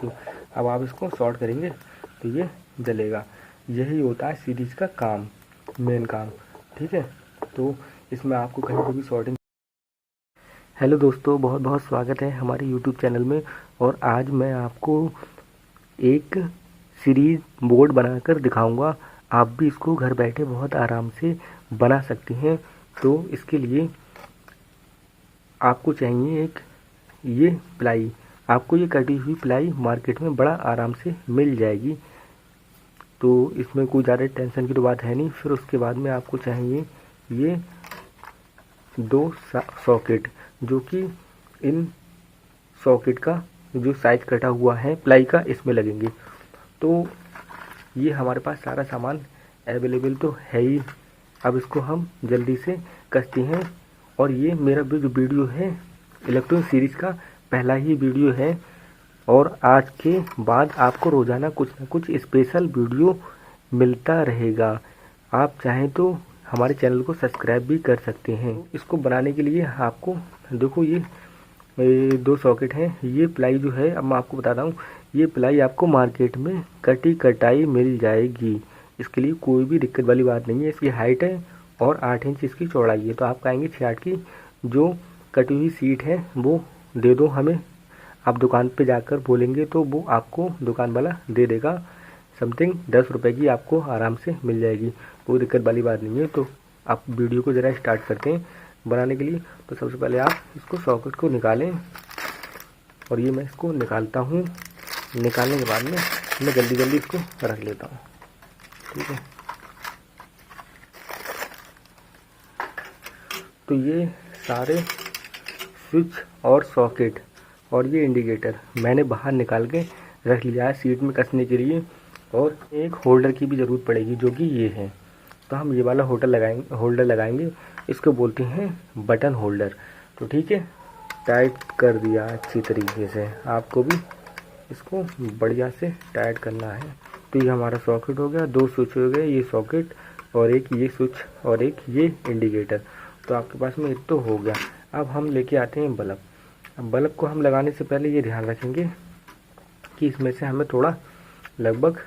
सकते हो। अब आप इसको शॉर्ट करेंगे तो ये जलेगा। यही होता है सीरीज का काम, मेन काम, ठीक है। तो इसमें आपको कहीं पर भी शॉर्टिंग। हेलो दोस्तों, बहुत बहुत स्वागत है हमारे यूट्यूब चैनल में। और आज मैं आपको एक सीरीज बोर्ड बनाकर दिखाऊंगा। आप भी इसको घर बैठे बहुत आराम से बना सकते हैं। तो इसके लिए आपको चाहिए एक ये प्लाई। आपको ये कटी हुई प्लाई मार्केट में बड़ा आराम से मिल जाएगी, तो इसमें कोई ज़्यादा टेंशन की तो बात है नहीं। फिर उसके बाद में आपको चाहिए ये 2 सॉकेट, जो कि इन सॉकेट का जो साइज कटा हुआ है प्लाई का इसमें लगेंगे। तो ये हमारे पास सारा सामान अवेलेबल तो है ही। अब इसको हम जल्दी से कसते हैं। और ये मेरा जो वीडियो है इलेक्ट्रॉनिक सीरीज का पहला ही वीडियो है, और आज के बाद आपको रोज़ाना कुछ ना कुछ स्पेशल वीडियो मिलता रहेगा। आप चाहें तो हमारे चैनल को सब्सक्राइब भी कर सकते हैं। इसको बनाने के लिए आपको देखो ये 2 सॉकेट हैं। ये प्लाई जो है, अब मैं आपको बताता हूँ, ये प्लाई आपको मार्केट में कटी कटाई मिल जाएगी। इसके लिए कोई भी दिक्कत वाली बात नहीं है। इसकी हाइट है और 8 इंच इसकी चौड़ाई है। तो आप कहेंगे 6-8 की जो कटी हुई सीट है वो दे दो हमें। आप दुकान पे जाकर बोलेंगे तो वो आपको दुकान वाला दे देगा। समथिंग 10 रुपये की आपको आराम से मिल जाएगी, कोई दिक्कत वाली बात नहीं है। तो आप वीडियो को ज़रा स्टार्ट करते हैं बनाने के लिए। तो सबसे पहले आप इसको सॉकेट को निकालें, और ये मैं इसको निकालता हूँ। निकालने के बाद में मैं जल्दी जल्दी इसको रख लेता हूँ, ठीक है। तो ये सारे स्विच और सॉकेट और ये इंडिकेटर मैंने बाहर निकाल के रख लिया है सीट में कसने के लिए। और एक होल्डर की भी ज़रूरत पड़ेगी, जो कि ये है। तो हम ये वाला होल्डर लगाएंगे। इसको बोलते हैं बटन होल्डर। तो ठीक है, टाइट कर दिया अच्छी तरीके से। आपको भी इसको बढ़िया से टाइट करना है। तो ये हमारा सॉकेट हो गया, 2 स्विच हो गए, ये सॉकेट और एक ये स्विच और एक ये इंडिकेटर। तो आपके पास में तो हो गया। अब हम लेके आते हैं बल्ब। अब बल्ब को हम लगाने से पहले ये ध्यान रखेंगे कि इसमें से हमें थोड़ा लगभग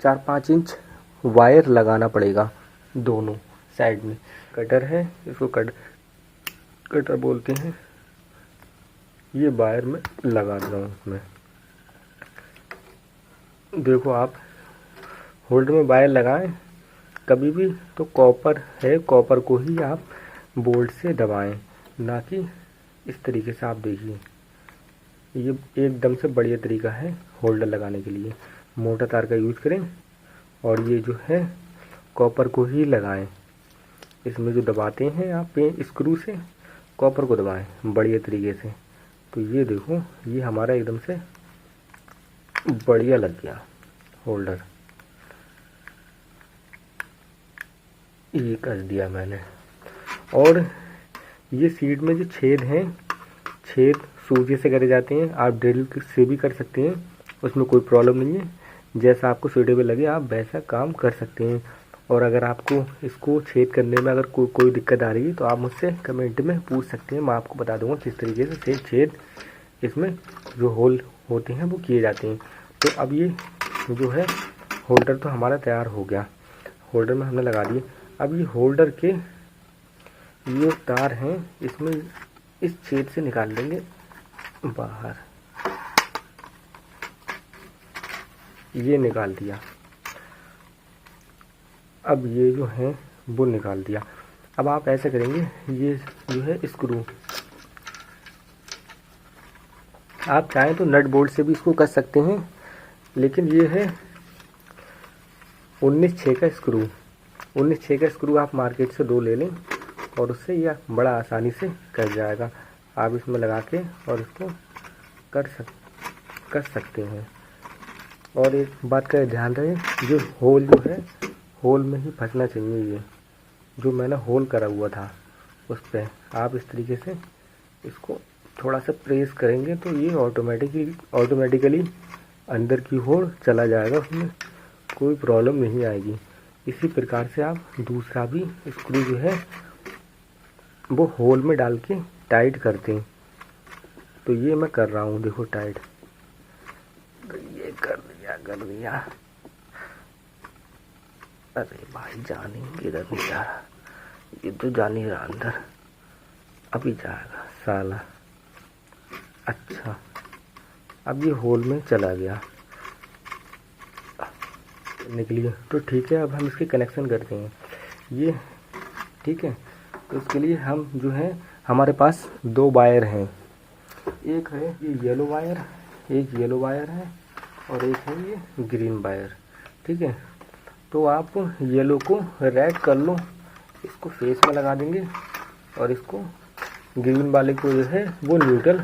4-5 इंच वायर लगाना पड़ेगा दोनों साइड में। कटर है, इसको कटर बोलते हैं। ये वायर में लगा रहा हूँ मैं। देखो, आप होल्डर में वायर लगाएं कभी भी तो कॉपर है, कॉपर को ही आप बोल्ट से दबाएं, ना कि इस तरीके से। आप देखिए, ये एकदम से बढ़िया तरीका है होल्डर लगाने के लिए। मोटा तार का यूज़ करें और ये जो है कॉपर को ही लगाएं। इसमें जो दबाते हैं आप स्क्रू से, कॉपर को दबाएं बढ़िया तरीके से। तो ये देखो, ये हमारा एकदम से बढ़िया लग गया होल्डर। ये कस दिया मैंने। और ये सीट में जो छेद हैं, छेद सूजी से करे जाते हैं। आप ड्रिल से भी कर सकते हैं, उसमें कोई प्रॉब्लम नहीं है। जैसा आपको सूटेबल लगे आप वैसा काम कर सकते हैं। और अगर आपको इसको छेद करने में अगर कोई दिक्कत आ रही है तो आप मुझसे कमेंट में पूछ सकते हैं। मैं आपको बता दूंगा किस तरीके से छेद इसमें जो होल होते हैं वो किए जाते हैं। तो अब ये जो है होल्डर तो हमारा तैयार हो गया। होल्डर में हमने लगा दिए। अब ये होल्डर के ये तार हैं, इसमें इस छेद से निकाल देंगे बाहर। ये निकाल दिया। अब ये जो है वो निकाल दिया। अब आप ऐसा करेंगे, ये जो है स्क्रू, आप चाहें तो नट बोल्ट से भी इसको कर सकते हैं, लेकिन ये है 19/6 का स्क्रू। 19/6 का स्क्रू आप मार्केट से 2 ले लें और उससे यह बड़ा आसानी से कट जाएगा। आप इसमें लगा के और इसको कर सकते हैं। और एक बात का ध्यान रहे, जो होल जो है होल में ही फंसना चाहिए। ये जो मैंने होल करा हुआ था उस पर आप इस तरीके से इसको थोड़ा सा प्रेस करेंगे तो ये ऑटोमेटिकली अंदर की ओर चला जाएगा, उसमें कोई प्रॉब्लम नहीं आएगी। इसी प्रकार से आप दूसरा भी स्क्रू जो है वो होल में डाल के टाइट करते हैं। तो ये मैं कर रहा हूँ, देखो टाइट। कर दिया। अरे भाई जाने इधर नहीं जा रहा, ये तो जा नहीं रहा अंदर, अभी जाएगा साला। अच्छा अब ये होल में चला गया, निकलिए तो ठीक है। अब हम इसके कनेक्शन करते हैं ये, ठीक है। तो इसके लिए हम जो है हमारे पास दो वायर हैं, एक है ये येलो वायर, एक येलो वायर है और एक है ये ग्रीन वायर, ठीक है। तो आप येलो को रेड कर लो, इसको फेस में लगा देंगे और इसको ग्रीन वाले को जो है वो न्यूट्रल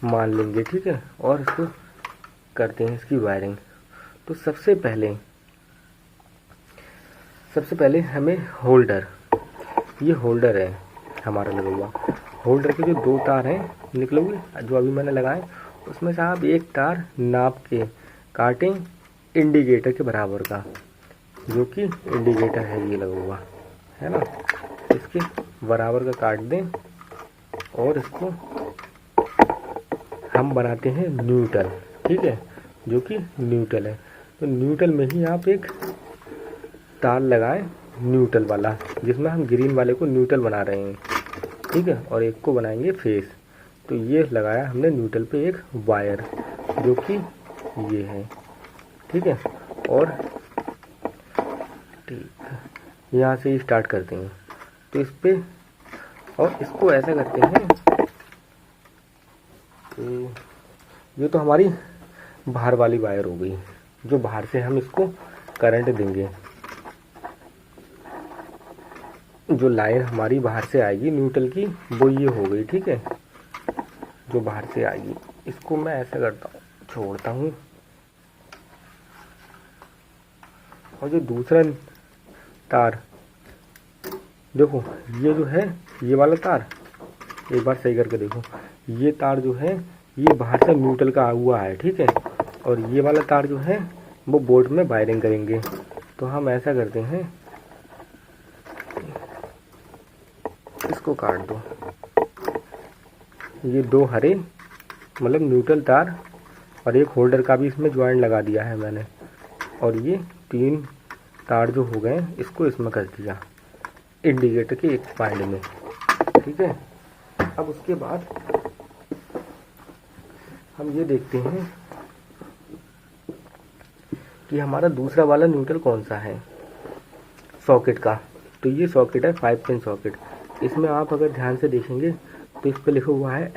मान लेंगे, ठीक है। और इसको करते हैं इसकी वायरिंग। तो सबसे पहले हमें होल्डर, ये होल्डर है हमारा लगा हुआ, होल्डर के जो दो तार हैं निकले हुए जो अभी मैंने लगाए, उसमें से आप एक तार नाप के काटें इंडिकेटर के बराबर का, जो कि इंडिकेटर है ये लगा हुआ है ना, इसके बराबर का काट दें और इसको हम बनाते हैं न्यूट्रल, ठीक है, जो कि न्यूट्रल है। तो न्यूट्रल में ही आप एक तार लगाएं न्यूट्रल वाला, जिसमें हम ग्रीन वाले को न्यूट्रल बना रहे हैं, ठीक है, और एक को बनाएंगे फेस। तो ये लगाया हमने न्यूट्रल पे एक वायर, जो कि ये है, ठीक है। और ठीक है, यहाँ से स्टार्ट करते हैं। तो इस पे और इसको ऐसा करते हैं कि ये तो हमारी बाहर वाली वायर हो गई, जो बाहर से हम इसको करंट देंगे, जो लाइन हमारी बाहर से आएगी न्यूट्रल की वो ये हो गई, ठीक है, जो बाहर से आएगी। इसको मैं ऐसा करता हूँ, छोड़ता हूँ, और जो दूसरा तार देखो, ये जो है ये वाला तार, एक बार सही करके देखो, ये तार जो है ये बाहर से न्यूट्रल का हुआ है, ठीक है, और ये वाला तार जो है वो बोर्ड में वायरिंग करेंगे। तो हम ऐसा करते हैं, इसको काट दो, ये दो हरे मतलब न्यूट्रल तार और एक होल्डर का भी इसमें ज्वाइंट लगा दिया है मैंने, और ये तीन तार जो हो गए इसको इसमें कर दिया इंडिकेटर के एक पॉइंट में, ठीक है। अब उसके बाद हम ये देखते हैं कि हमारा दूसरा वाला न्यूट्रल कौन सा है सॉकेट का। तो ये सॉकेट है 5 पिन सॉकेट। इसमें आप अगर ध्यान से देखेंगे तो इस पर लिखा हुआ है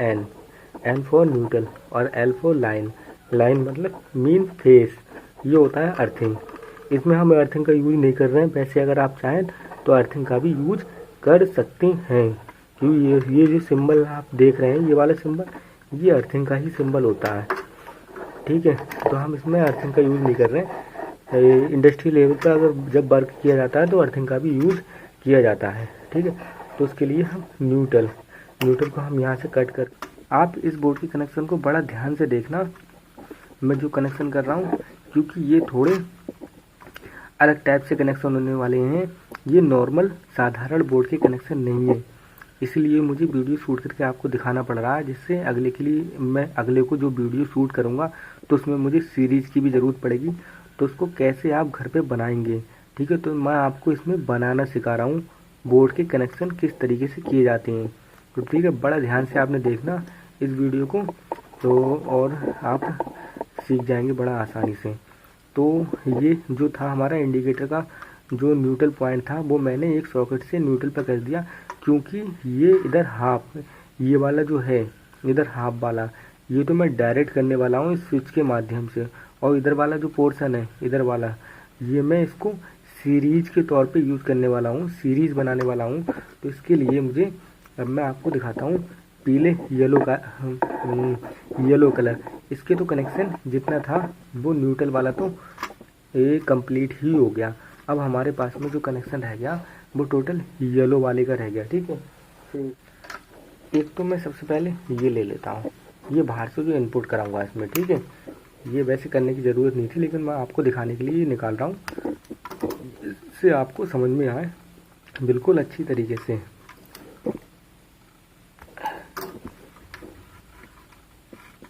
एन फॉर न्यूट्रल और एल फॉर लाइन। लाइन मतलब मीन फेस, ये होता है अर्थिंग। इसमें हम अर्थिंग का यूज नहीं कर रहे हैं, वैसे अगर आप चाहें तो अर्थिंग का भी यूज कर सकते हैं, क्योंकि ये जो सिंबल आप देख रहे हैं ये वाला सिंबल, ये अर्थिंग का ही सिंबल होता है, ठीक है। तो हम इसमें अर्थिंग का यूज नहीं कर रहे हैं। इंडस्ट्री लेवल पर अगर जब वर्क किया जाता है तो अर्थिंग का भी यूज किया जाता है, ठीक है। तो उसके लिए हम न्यूट्रल को हम यहाँ से कट कर, आप इस बोर्ड के कनेक्शन को बड़ा ध्यान से देखना, मैं जो कनेक्शन कर रहा हूँ, क्योंकि ये थोड़े अलग टाइप से कनेक्शन होने वाले हैं, ये नॉर्मल साधारण बोर्ड के कनेक्शन नहीं है, इसलिए मुझे वीडियो शूट करके आपको दिखाना पड़ रहा है, जिससे अगले के लिए मैं अगले को जो वीडियो शूट करूँगा तो उसमें मुझे सीरीज़ की भी ज़रूरत पड़ेगी, तो उसको कैसे आप घर पे बनाएंगे, ठीक है। तो मैं आपको इसमें बनाना सिखा रहा हूँ, बोर्ड के कनेक्शन किस तरीके से किए जाते हैं। तो ठीक है, बड़ा ध्यान से आपने देखना इस वीडियो को, तो और आप सीख जाएंगे बड़ा आसानी से। तो ये जो था हमारा इंडिकेटर का जो न्यूट्रल पॉइंट था, वो मैंने एक सॉकेट से न्यूट्रल पर कर दिया, क्योंकि ये इधर हाफ, ये वाला जो है इधर हाफ वाला, ये तो मैं डायरेक्ट करने वाला हूँ इस स्विच के माध्यम से, और इधर वाला जो पोर्शन है इधर वाला, ये मैं इसको सीरीज के तौर पे यूज़ करने वाला हूँ, सीरीज बनाने वाला हूँ। तो इसके लिए मुझे, अब मैं आपको दिखाता हूँ पीले येलो कलर, इसके तो कनेक्शन जितना था वो न्यूट्रल वाला तो ये कंप्लीट ही हो गया। अब हमारे पास में जो कनेक्शन रह गया वो टोटल येलो वाले का रह गया, ठीक है। फिर एक तो मैं सबसे पहले ये ले लेता हूँ, ये बाहर से जो इनपुट कराऊंगा इसमें, ठीक है। ये वैसे करने की ज़रूरत नहीं थी, लेकिन मैं आपको दिखाने के लिए ये निकाल रहा हूँ, इससे आपको समझ में आए बिल्कुल अच्छी तरीके से।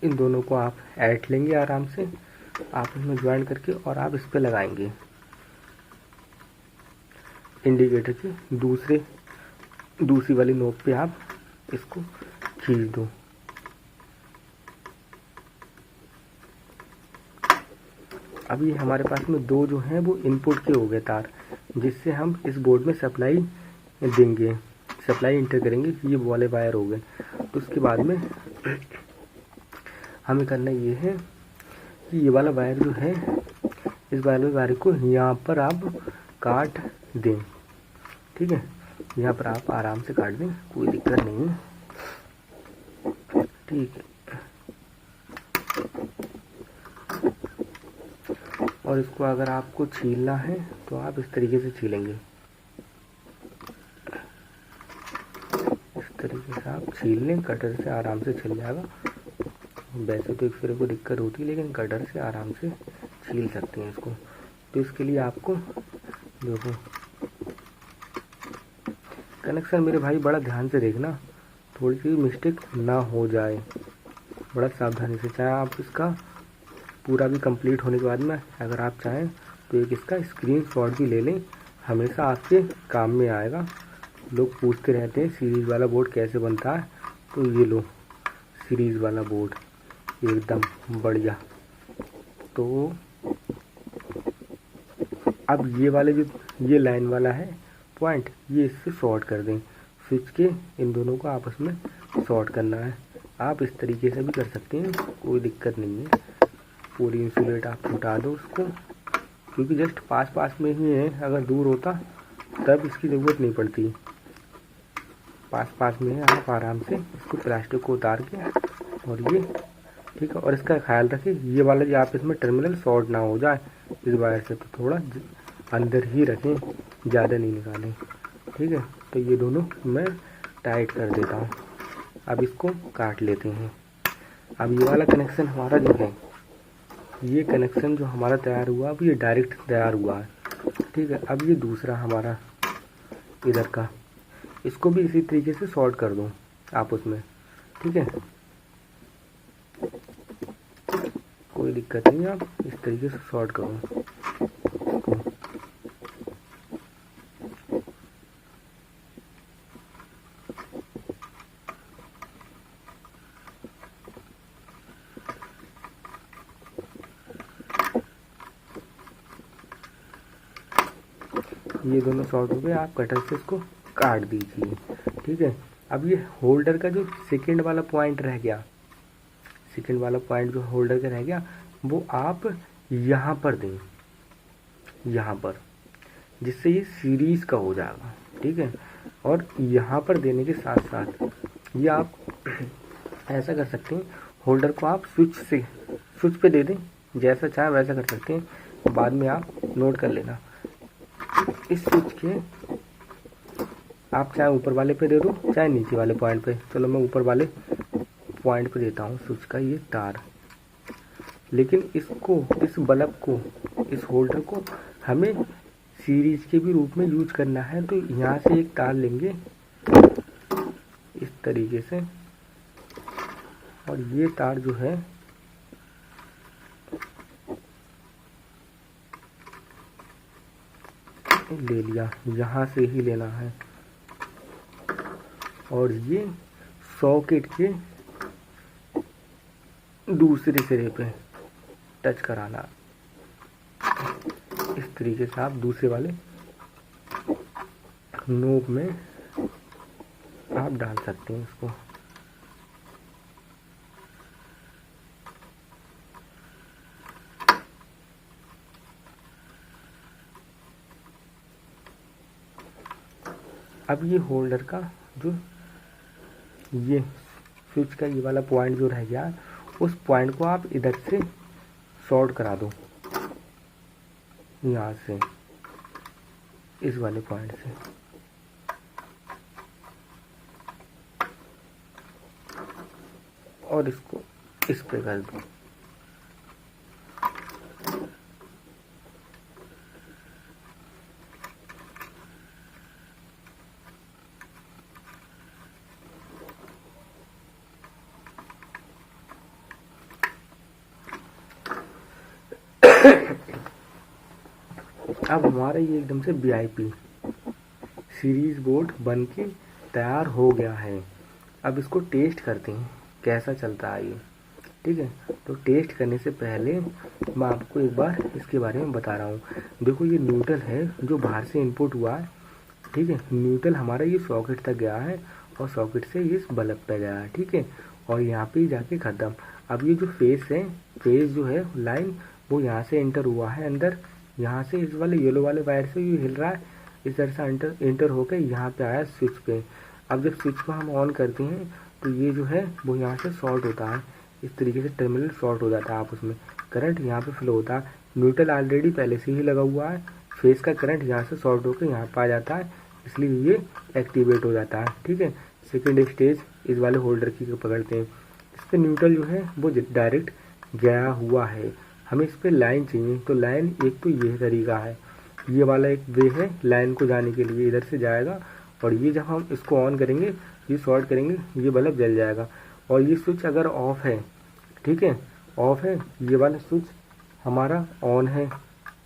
इन दोनों को आप ऐड लेंगे आराम से, आप इसमें ज्वाइन करके और आप इस पे लगाएंगे इंडिकेटर की दूसरी वाली नोक पे आप इसको खींच दो। अभी हमारे पास में दो जो हैं वो इनपुट के हो गए तार, जिससे हम इस बोर्ड में सप्लाई देंगे, सप्लाई इंटर करेंगे। ये वाले वायर हो गए। तो उसके बाद में हमें करना ये है कि ये वाला वायर जो है, इस वाले वायर को यहाँ पर आप काट दें। ठीक है, यहाँ पर आप आराम से काट दें, कोई दिक्कत नहीं है। ठीक है, और इसको अगर आपको छीलना है तो आप इस तरीके से छीलेंगे। इस तरीके से आप छील लें, कटर से आराम से छिल जाएगा। वैसे तो एक्सरे को दिक्कत होती है, लेकिन कटर से आराम से छील सकते हैं इसको। तो इसके लिए आपको देखो कनेक्शन मेरे भाई बड़ा ध्यान से देखना, थोड़ी सी मिस्टेक ना हो जाए, बड़ा सावधानी से। चाहे आप इसका पूरा भी कंप्लीट होने के बाद में अगर आप चाहें तो एक इसका स्क्रीनशॉट भी ले लें, हमेशा आपके काम में आएगा। लोग पूछते रहते हैं सीरीज़ वाला बोर्ड कैसे बनता है, तो ये लो सीरीज़ वाला बोर्ड एकदम बढ़िया। तो अब ये वाले जो ये लाइन वाला है पॉइंट, ये इससे शॉर्ट कर दें। स्विच के इन दोनों को आपस में शॉर्ट करना है। आप इस तरीके से भी कर सकते हैं, कोई दिक्कत नहीं है। पूरी इंसुलेट आप हटा दो उसको, क्योंकि जस्ट पास में ही है। अगर दूर होता तब इसकी ज़रूरत नहीं पड़ती, पास में है। आप आराम से इसको प्लास्टिक को उतार के और ये ठीक है। और इसका ख्याल रखें ये वाला जो आप इसमें टर्मिनल शॉर्ट ना हो जाए इस वायर से, तो थोड़ा अंदर ही रखें, ज़्यादा नहीं निकालें। ठीक है, तो ये दोनों मैं टाइट कर देता हूँ। अब इसको काट लेते हैं। अब ये वाला कनेक्शन हमारा जो है, ये कनेक्शन जो हमारा तैयार हुआ, अब ये डायरेक्ट तैयार हुआ है। ठीक है, अब ये दूसरा हमारा इधर का, इसको भी इसी तरीके से शॉर्ट कर दूँ आप उसमें। ठीक है, कोई दिक्कत नहीं, आप इस तरीके से शॉर्ट करो। ये दोनों शॉर्ट हो गए, आप कटर से इसको काट दीजिए। ठीक है, अब ये होल्डर का जो सेकंड वाला पॉइंट रह गया, सेकंड वाला पॉइंट जो होल्डर का रह गया, वो आप यहाँ पर दें, यहाँ पर, जिससे ये सीरीज का हो जाएगा। ठीक है, और यहाँ पर देने के साथ साथ ये आप ऐसा कर सकते हैं, होल्डर को आप स्विच पे दे दें, जैसा चाहे वैसा कर सकते हैं। बाद में आप नोट कर लेना। इस स्विच के आप चाहे ऊपर वाले पे दे दो, चाहे नीचे वाले पॉइंट पे। चलो मैं ऊपर वाले पॉइंट पे देता हूँ स्विच का ये तार। लेकिन इसको, इस बल्ब को, इस होल्डर को हमें सीरीज के भी रूप में यूज करना है। तो यहाँ से एक तार लेंगे इस तरीके से, और ये तार जो है ले लिया, यहाँ से ही लेना है, और ये सॉकेट के दूसरे सिरे पे टच कराना। इस तरीके से आप दूसरे वाले नोब में आप डाल सकते हैं इसको। अब ये होल्डर का जो ये स्विच का ये वाला पॉइंट जो रह गया, उस पॉइंट को आप इधर से शॉर्ट करा दो, यहाँ से, इस वाले पॉइंट से। और इसको इस पे कर दो। अब हमारा ये एकदम से VIP सीरीज बोर्ड बन के तैयार हो गया है। अब इसको टेस्ट करते हैं कैसा चलता है ये। ठीक है, तो टेस्ट करने से पहले मैं आपको एक बार इसके बारे में बता रहा हूँ। देखो ये न्यूट्रल है जो बाहर से इनपुट हुआ है। ठीक है, न्यूट्रल हमारा ये सॉकेट तक गया है और सॉकेट से इस बल्ब पे गया है। ठीक है, और यहाँ पे जाके ख़त्म। अब ये जो फेस है, फेस जो है लाइन, वो यहाँ से एंटर हुआ है अंदर, यहाँ से इस वाले येलो वाले वायर से ये हिल रहा है, इस तरह से एंटर होकर यहाँ पे आया स्विच पे। अब जब स्विच को हम ऑन करते हैं तो ये जो है वो यहाँ से शॉर्ट होता है, इस तरीके से टर्मिनल शॉर्ट हो जाता है। आप उसमें करंट यहाँ पे फ्लो होता है। न्यूट्रल ऑलरेडी पहले से ही लगा हुआ है, फेस का करंट यहाँ से शॉर्ट होकर यहाँ पर आ जाता है, इसलिए ये एक्टिवेट हो जाता है। ठीक है, सेकेंड स्टेज इस वाले होल्डर की पकड़ते हैं। इस पर न्यूट्रल जो है वो डायरेक्ट गया हुआ है। हमें इस पर लाइन चाहिए, तो लाइन एक तो ये तरीका है, ये वाला एक वे है लाइन को जाने के लिए, इधर से जाएगा और ये जब हम इसको ऑन करेंगे, ये शॉर्ट करेंगे, ये बल्ब जल जाएगा। और ये स्विच अगर ऑफ है, ठीक है, ऑफ है, ये वाला स्विच हमारा ऑन है,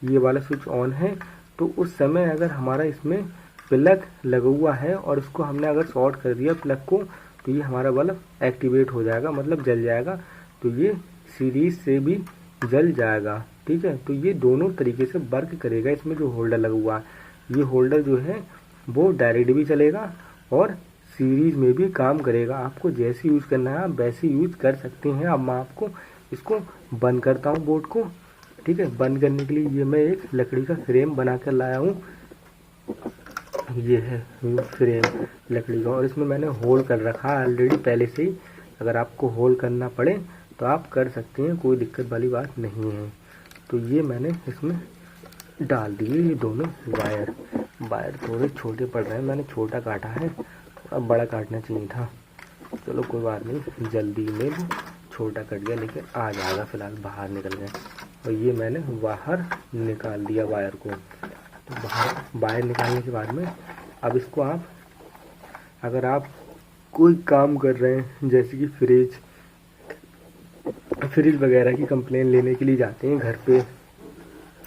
ये वाला स्विच ऑन है, तो उस समय अगर हमारा इसमें प्लग लगा हुआ है और इसको हमने अगर शॉर्ट कर दिया प्लग को, तो ये हमारा बल्ब एक्टिवेट हो जाएगा, मतलब जल जाएगा। तो ये सीरीज से भी जल जाएगा। ठीक है, तो ये दोनों तरीके से वर्क करेगा। इसमें जो होल्डर लगा हुआ है, ये होल्डर जो है वो डायरेक्ट भी चलेगा और सीरीज में भी काम करेगा। आपको जैसे यूज़ करना है आप वैसे यूज़ कर सकते हैं। अब मैं आपको इसको बंद करता हूँ बोर्ड को। ठीक है, बंद करने के लिए ये मैं एक लकड़ी का फ्रेम बना कर लाया हूँ। ये है फ्रेम लकड़ी का और इसमें मैंने होल कर रखा है ऑलरेडी पहले से ही। अगर आपको होल करना पड़े तो आप कर सकते हैं, कोई दिक्कत वाली बात नहीं है। तो ये मैंने इसमें डाल दिए ये दोनों वायर। वायर थोड़े छोटे पड़ रहे हैं, मैंने छोटा काटा है, थोड़ा बड़ा काटना चाहिए था। चलो कोई बात नहीं, जल्दी में छोटा कट गया, लेकिन आ जाएगा, फिलहाल बाहर निकल गया। और ये मैंने बाहर निकाल दिया वायर को। तो बाहर निकालने के बाद में अब इसको आप, अगर आप कोई काम कर रहे हैं जैसे कि फ्रिज वगैरह की कंप्लेन लेने के लिए जाते हैं घर पे,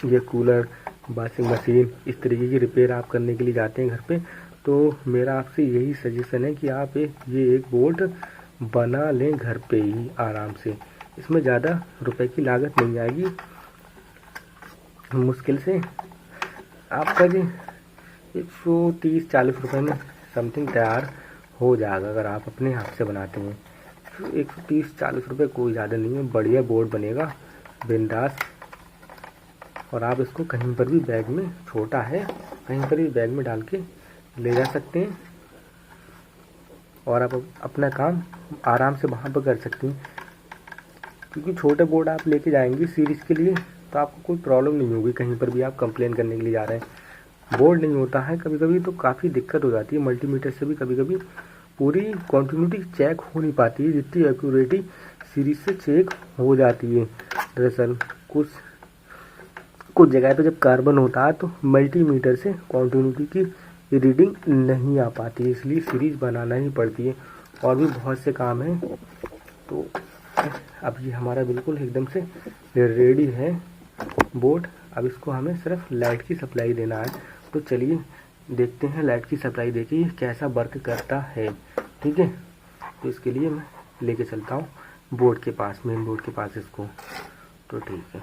या कूलर, वॉशिंग मशीन, इस तरीके की रिपेयर आप करने के लिए जाते हैं घर पे, तो मेरा आपसे यही सजेशन है कि आप ये एक बोल्ट बना लें घर पे ही आराम से। इसमें ज़्यादा रुपए की लागत नहीं आएगी, मुश्किल से आपका जी 130-40 रुपये में समथिंग तैयार हो जाएगा अगर आप अपने हाथ से बनाते हैं। 130-40 रुपये कोई ज़्यादा नहीं है, बढ़िया बोर्ड बनेगा बिंदास। और आप इसको कहीं पर भी बैग में, छोटा है, कहीं पर भी बैग में डाल के ले जा सकते हैं और आप अपना काम आराम से वहाँ पर कर सकते हैं। क्योंकि छोटे बोर्ड आप लेके जाएंगे सीरीज के लिए तो आपको कोई प्रॉब्लम नहीं होगी, कहीं पर भी आप कंप्लेन करने के लिए जा रहे हैं। बोर्ड नहीं होता है कभी कभी तो काफ़ी दिक्कत हो जाती है, मल्टीमीटर से भी कभी कभी पूरी कंटिन्यूटी चेक हो नहीं पाती है जितनी एक्यूरेटी सीरीज से चेक हो जाती है। दरअसल कुछ जगह पे जब कार्बन होता है तो मल्टीमीटर से कंटिन्यूटी की रीडिंग नहीं आ पाती है, इसलिए सीरीज बनाना ही पड़ती है। और भी बहुत से काम हैं। तो अब ये हमारा बिल्कुल एकदम से रेडी है बोर्ड। अब इसको हमें सिर्फ लाइट की सप्लाई देना है। तो चलिए देखते हैं लाइट की सप्लाई देके ये कैसा वर्क करता है। ठीक है, तो इसके लिए मैं लेके चलता हूँ बोर्ड के पास, मेन बोर्ड के पास इसको। तो ठीक है,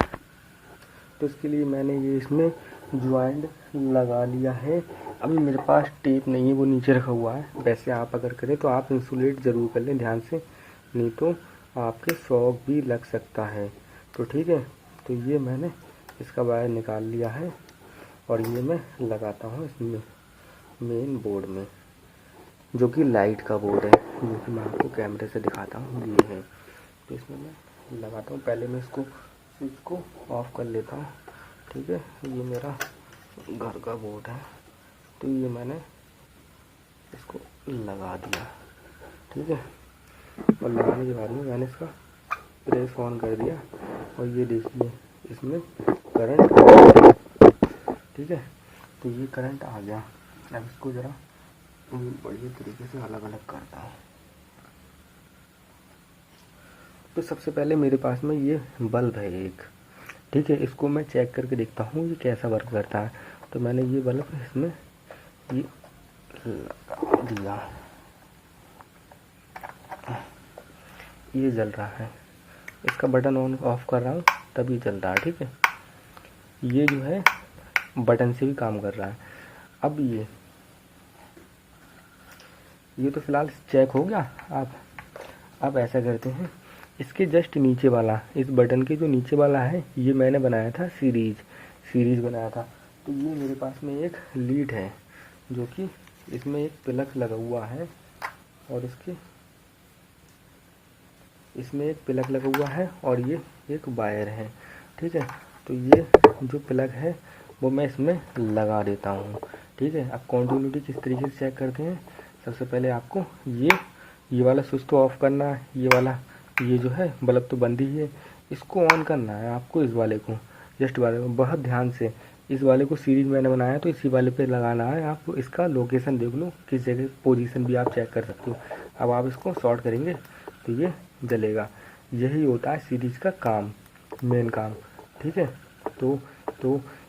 तो इसके लिए मैंने ये इसमें ज्वाइंट लगा लिया है। अभी मेरे पास टेप नहीं है, वो नीचे रखा हुआ है। वैसे आप अगर करें तो आप इंसुलेट ज़रूर कर लें ध्यान से, नहीं तो आपके शॉक भी लग सकता है। तो ठीक है, तो ये मैंने इसका वायर निकाल लिया है और ये मैं लगाता हूँ इसमें मेन बोर्ड में, जो कि लाइट का बोर्ड है, जो कि मैं आपको कैमरे से दिखाता हूँ। ये है, तो इसमें मैं लगाता हूँ। पहले मैं इसको स्विच को ऑफ कर लेता हूँ। ठीक है, ये मेरा घर का बोर्ड है, तो ये मैंने इसको लगा दिया। ठीक है, और लगाने के बाद में मैंने इसका प्रेस ऑन कर दिया और ये देखिए इसमें करंट। ठीक है, तो ये करंट आ गया। अब इसको ज़रा बढ़िया तरीके से अलग अलग करता है। तो सबसे पहले मेरे पास में ये बल्ब है एक, ठीक है, इसको मैं चेक करके देखता हूँ ये कैसा वर्क करता है। तो मैंने ये बल्ब इसमें ये लगा दिया, ये जल रहा है। इसका बटन ऑन ऑफ कर रहा हूँ तब ये चल रहा है। ठीक है, ये जो है बटन से भी काम कर रहा है। अब ये तो फिलहाल चेक हो गया। आप ऐसा करते हैं, इसके जस्ट नीचे वाला, इस बटन के जो नीचे वाला है, ये मैंने बनाया था सीरीज बनाया था। तो ये मेरे पास में एक लीड है जो कि इसमें एक प्लग लगा हुआ है और इसमें एक प्लग लगा हुआ है और ये एक वायर है। ठीक है, तो ये जो प्लग है वो मैं इसमें लगा देता हूँ। ठीक है, अब कॉन्टिन्यूटी किस तरीके से चेक करते हैं। सबसे पहले आपको ये वाला स्विच तो ऑफ करना है, ये जो है बल्ब तो बंद ही है, इसको ऑन करना है आपको। इस वाले को जस्ट वाले को बहुत ध्यान से, इस वाले को सीरीज मैंने बनाया तो इसी वाले पे लगाना है। आप इसका लोकेशन देख लो, किस जगह पोजीशन भी आप चेक कर सकते हो। अब आप इसको शॉर्ट करेंगे तो ये जलेगा। यही होता है सीरीज का काम, मेन काम। ठीक है, तो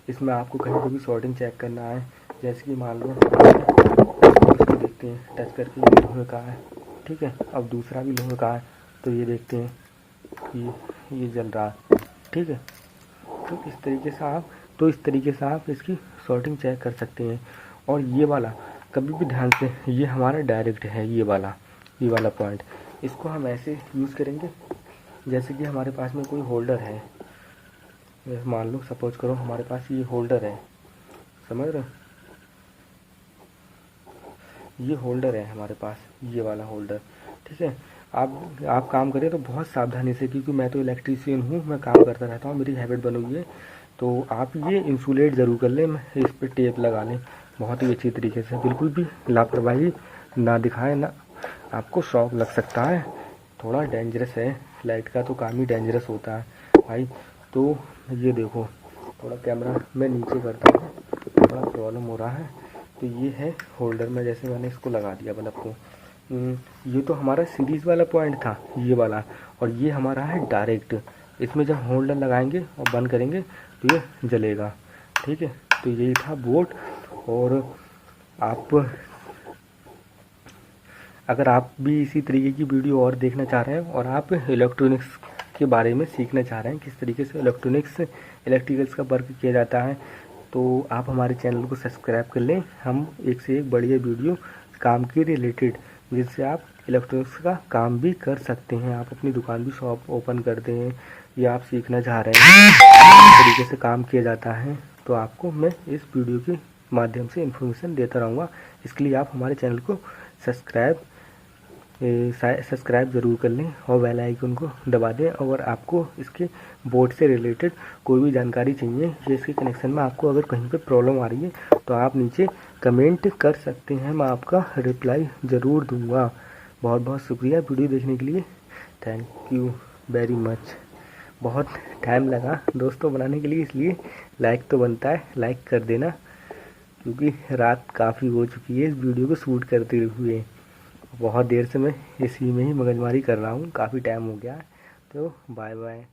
इसमें आपको कहीं पर भी शॉर्टिंग चेक करना है, जैसे कि मान लो इसको देखते हैं टच करके, ये लोहे का है। ठीक है, अब दूसरा भी लोहे का है तो ये देखते हैं ये जल रहा है। ठीक है, तो इस तरीके से आप इसकी शॉर्टिंग चेक कर सकते हैं। और ये वाला कभी भी ध्यान से, ये हमारा डायरेक्ट है, ये वाला पॉइंट, इसको हम ऐसे यूज़ करेंगे जैसे कि हमारे पास में कोई होल्डर है। मान लो सपोज करो हमारे पास ये होल्डर है, समझ रहे हो, ये होल्डर है हमारे पास, ये वाला होल्डर। ठीक है, आप काम करें तो बहुत सावधानी से, क्योंकि मैं तो इलेक्ट्रीशियन हूँ, मैं काम करता रहता हूँ, मेरी हैबिट बनी हुई है। तो आप ये इंसुलेट ज़रूर कर लें, इस पर टेप लगा लें बहुत ही अच्छी तरीके से। बिल्कुल भी लापरवाही ना दिखाएं, ना आपको शॉक लग सकता है। थोड़ा डेंजरस है, लाइट का तो काम ही डेंजरस होता है भाई। तो ये देखो, थोड़ा कैमरा मैं नीचे करता हूँ, थोड़ा प्रॉब्लम हो रहा है। तो ये है होल्डर में, जैसे मैंने इसको लगा दिया बल्ब को। ये तो हमारा सीरीज वाला पॉइंट था, ये वाला, और ये हमारा है डायरेक्ट। इसमें जब होल्डर लगाएंगे और बंद करेंगे तो ये जलेगा। ठीक है, तो यही था बोर्ड। और अगर आप भी इसी तरीके की वीडियो और देखना चाह रहे हैं और आप इलेक्ट्रॉनिक्स के बारे में सीखना चाह रहे हैं, किस तरीके से इलेक्ट्रिकल्स का वर्क किया जाता है, तो आप हमारे चैनल को सब्सक्राइब कर लें। हम एक से एक बढ़िया वीडियो काम के रिलेटेड, जिससे आप इलेक्ट्रॉनिक्स का काम भी कर सकते हैं। आप अपनी दुकान भी शॉप ओपन करते हैं या आप सीखना चाह रहे हैं किस तरीके से काम किया जाता है, तो आपको मैं इस वीडियो के माध्यम से इन्फॉर्मेशन देता रहूँगा। इसके लिए आप हमारे चैनल को सब्सक्राइब ज़रूर कर लें और बेल आइकन को दबा दें। और आपको इसके बोर्ड से रिलेटेड कोई भी जानकारी चाहिए या इसके कनेक्शन में आपको अगर कहीं पे प्रॉब्लम आ रही है तो आप नीचे कमेंट कर सकते हैं, मैं आपका रिप्लाई ज़रूर दूंगा। बहुत बहुत शुक्रिया वीडियो देखने के लिए, थैंक यू वेरी मच। बहुत टाइम लगा दोस्तों बनाने के लिए, इसलिए लाइक तो बनता है, लाइक कर देना, क्योंकि रात काफ़ी हो चुकी है इस वीडियो को शूट करते हुए। बहुत देर से मैं इसी में ही मगजमारी कर रहा हूँ, काफ़ी टाइम हो गया है। तो बाय बाय।